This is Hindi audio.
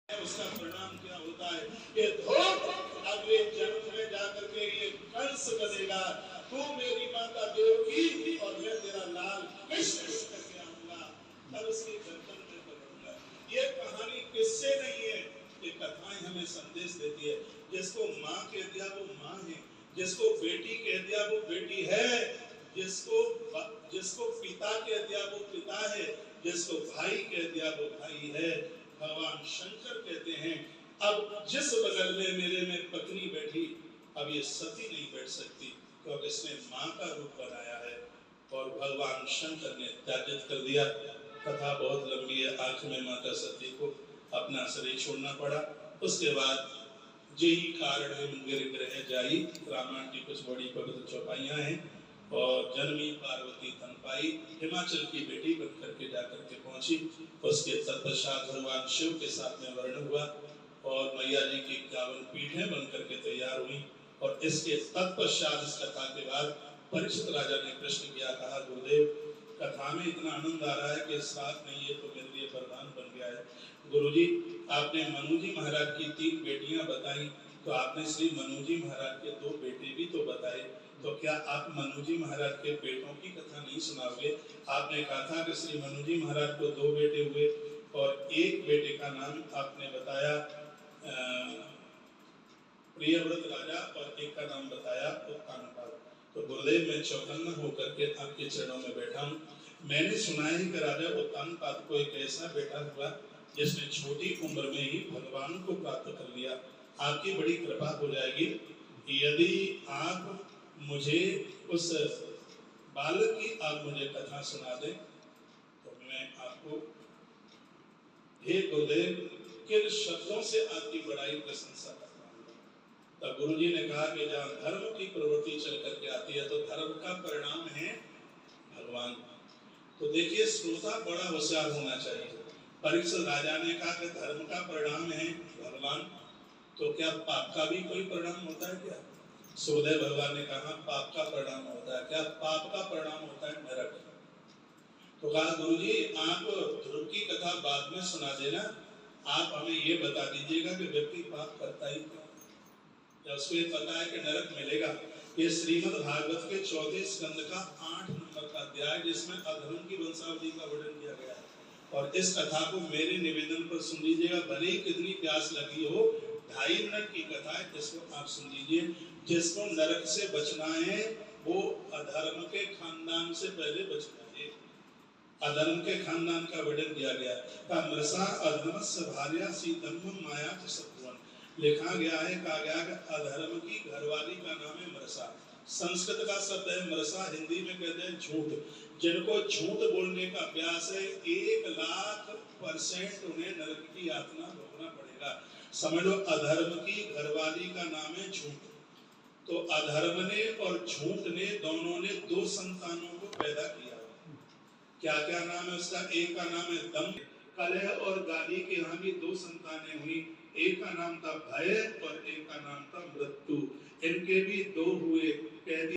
उसका परिणाम क्या होता है? ये धूप अगले जन्म में जाकर के ये कंस बनेगा। तू मेरी माता देवकी और मैं तेरा लाल कृष्ण करके आऊंगा, तब उसकी गर्दन में पकड़ूंगा। ये कहानी किससे नहीं है, ये कथाएं हमें संदेश देती है। जिसको माँ कह दिया वो माँ है, जिसको बेटी कह दिया वो बेटी है, जिसको जिसको पिता कह दिया वो पिता है, जिसको भाई कह दिया वो भाई है। भगवान शंकर कहते हैं अब जिस बगल में मेरे में पत्नी बैठी, अब ये सती नहीं बैठ सकती, क्योंकि इसने माँ का रूप बनाया है। और भगवान शंकर ने त्याजित कर दिया। कथा बहुत लंबी है। आखिर में माता सती को अपना शरीर छोड़ना पड़ा। उसके बाद जेही कारण ग्रह जाई, रामायण की कुछ बड़ी पवित्र चौपाइयां हैं। और जननी पार्वती तन पाई, हिमाचल की बेटी बनकर के जाकर के पहुंची। उसके तत्पश्चात भगवान शिव के साथ में वर्ण हुआ और मैया जी की 51 पीठें बनकर के तैयार हुई। और इसके तत्पश्चात इस कथा के बाद परीक्षित राजा ने प्रश्न किया, कहा गुरुदेव कथा में इतना आनंद आ रहा है कि साथ में ये तो मेरे लिए वरदान बन गया है। गुरुजी आपने मनु जी महाराज की 3 बेटियां बताई, तो आपने श्री मनु जी महाराज के 2 बेटे भी तो बताए, तो क्या आप मनु जी महाराज के बेटों की कथा नहीं सुनाओगे? आपने कहा था कि श्री मनु जी महाराज को 2 बेटे हुए और एक बेटे का नाम आपने बताया प्रियव्रत राजा और एक का नाम बताया उत्तानपाद। तो गुरुदेव मैं चौकन्ना होकर के आपके चरणों में बैठा हूँ। मैंने सुना है कि राजा उत्तानपाद को एक ऐसा बेटा हुआ जिसने छोटी उम्र में ही भगवान को प्राप्त कर लिया। आपकी बड़ी कृपा हो जाएगी यदि आप मुझे उस बालक की आप मुझे कथा सुना दें, तो मैं आपको हे गुरुदेव किन शब्दों से आपकी बड़ाई प्रशंसा करता हूँ। तब गुरु जी ने कहा कि जहाँ धर्म की प्रवृत्ति चल करके आती है तो धर्म का परिणाम है भगवान। तो देखिए श्रोता बड़ा होशियार होना चाहिए। परीक्षित राजा ने कहा कि धर्म का परिणाम है भगवान, तो क्या पाप का भी कोई परिणाम होता है क्या? सुखदेव भगवान ने कहा पाप का परिणाम होता है। क्या पाप का परिणाम होता है? नरक। तो कहा गुरुजी आप ध्रुव की कथा बाद में सुना देना, आप हमें ये बता दीजिएगा कि व्यक्ति पाप करता ही क्यों, या उसको ये पता है कि नरक मिलेगा। ये श्रीमद् भागवत के 4थे स्कंद का 8 नंबर का अध्याय जिसमें अधर्म की वंशावली का वर्णन किया गया है। और इस कथा को मेरे निवेदन पर सुन लीजिएगा, भले ही कितनी प्यास लगी हो। 2.5 मिनट की कथा है, जिसको आप सुन लीजिए। जिसको नरक से बचना है वो अधर्म के खानदान से पहले बचना है। अधर्म के खानदान का वर्णन किया गया। मृषा अधर्मस्य भार्या सीतम्म माया च सत्वन्। लिखा गया है, कहा गया कि अधर्म की घरवाली का नाम है मृषा। संस्कृत का शब्द है मृषा, हिंदी में कहते हैं झूठ। जिनको झूठ बोलने का अभ्यास है 1,00,000% उन्हें नरक की यातना भोगना पड़ेगा। समझ लो अधर्म की घरवाली का नाम है झूठ। तो अधर्म ने और झूठ ने दोनों ने 2 संतानों को पैदा किया। क्या क्या नाम है उसका? एक का नाम है दम, कलह और गाली के यहाँ भी 2 संतानें हुई। एक का नाम था भय और एक का नाम था मृत्यु। इनके भी 2 हुए। कह